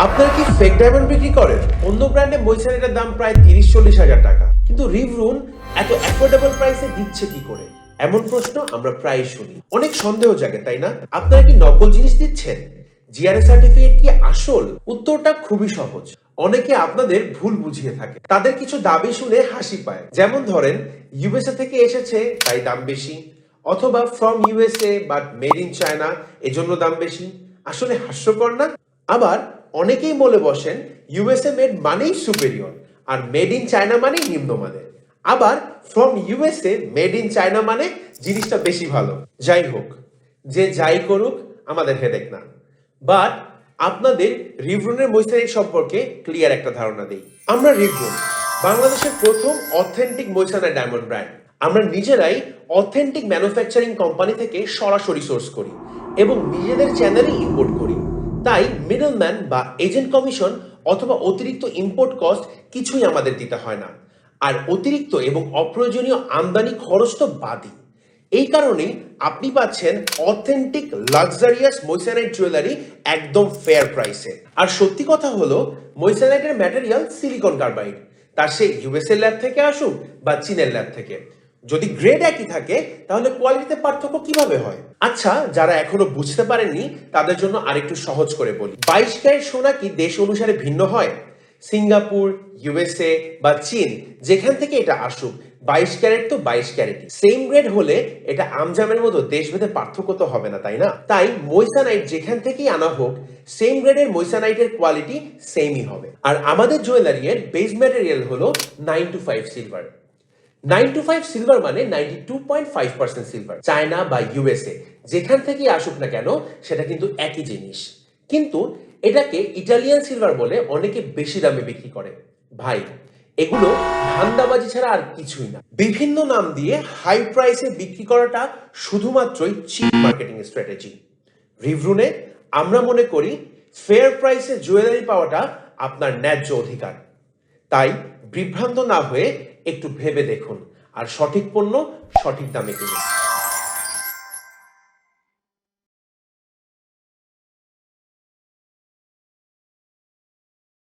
আপনারা কি fake diamond বিক্রি করেন? অন্য ব্র্যান্ডে মৈসানেটের দাম প্রায় 30-40 হাজার টাকা, কিন্তু রিভরুন এত অ্যাফোর্ডেবল প্রাইসে দিচ্ছে কি করে? এমন প্রশ্ন আমরা প্রায় শুনি। অনেক সন্দেহ জাগে, তাই না? আপনারা কি নকল জিনিস দিচ্ছেন? জিআরএস সার্টিফিকেট কি আসল? উত্তরটা খুবই সহজ। অনেকে আপনাদের ভুল বুঝিয়ে থাকে। তাদের কিছু দাবি শুনে হাসি পায়। যেমন ধরেন, ইউএসএ থেকে এসেছে তাই দাম বেশি, অথবা from USA but made in China এজন্য দাম বেশি। আসলে হাস্যকর না? আবার অনেকেই বলে বসেন ইউএসএ মেড মানেই সুপেরিয়র, আর মেড ইন চায়না মানেই নিম্নমানের। আবার from USA made in China মানে জিনিসটা বেশি ভালো। যাই হোক, যে যাই করুক, আমাদের হেডেক না। বাট আপনাদের রিভরুনের মৈসানেট সম্পর্কে ক্লিয়ার একটা ধারণা দেই। আমরা রিভরুন বাংলাদেশের প্রথম অথেন্টিক মৈসানেট ডায়মন্ড ব্র্যান্ড। আমরা নিজেরাই অথেন্টিক ম্যানুফ্যাকচারিং কোম্পানি থেকে সরাসরি সোর্স করি এবং নিজেদের চ্যানেলে ইম্পোর্ট করি। তাই মিডলম্যান বা এজেন্ট কমিশন অথবা অতিরিক্ত ইম্পোর্ট কস্ট কিছুই আমাদের দিতে হয় না। আর অতিরিক্ত এবং অপ্রয়োজনীয় আমদানি খরচ তো বাদই। এই কারণেই আপনি পাচ্ছেন অথেন্টিক লাক্সারিয়াস মৈসানাইট জুয়েলারি একদম ফেয়ার প্রাইসে। আর সত্যি কথা হলো, মৈসানাইটের ম্যাটেরিয়াল সিলিকন কার্বাইড, তার সে ইউএসএ ল্যাব থেকে আসুক বা চীনের ল্যাব থেকে। যদি গ্রেড একই থাকে, তাহলে কোয়ালিটিতে পার্থক্য কিভাবে হয়? আচ্ছা, যারা এখনো বুঝতে পারেননি তাদের জন্য আরেকটু সহজ করে বলি। 22 ক্যারেট সোনা কি দেশ অনুসারে ভিন্ন হয়? সিঙ্গাপুর, ইউএসএ বা চীন যেখান থেকে এটা আসুক, 22 ক্যারেট তো 22 ক্যারেট। সেম গ্রেড হলে এটা আমজামের মতো দেশভেদে পার্থক্য তো হবে না, তাই না? তাই মৈসানাইট যেখান থেকেই আনা হোক, সেম গ্রেডের মৈসানাইটের কোয়ালিটি সেমই হবে। আর আমাদের জুয়েলারির বেস ম্যাটেরিয়াল হলো 925 সিলভার। 925 সিলভার মানে 92.5% সিলভার। চায়না বা ইউএসএ যেখান থেকে আসুক না কেন, সেটা কিন্তু একই জিনিস। কিন্তু এটাকে ইটালিয়ান সিলভার বলে অনেকে বেশি দামে বিক্রি করে। ভাই, এগুলো ধান্দাবাজি ছাড়া আর কিছুই না। বিভিন্ন নাম দিয়ে হাই প্রাইসে বিক্রি করাটা শুধুমাত্রই চিপ মার্কেটিং স্ট্র্যাটেজি। রিভরুনে আমরা মনে করি ফেয়ার প্রাইসে জুয়েলারি পাওয়াটা আপনার ন্যায্য অধিকার। তাই বিভ্রান্ত না হয়ে একটু ভেবে দেখুন আর সঠিক পণ্য সঠিক দামে কিনুন।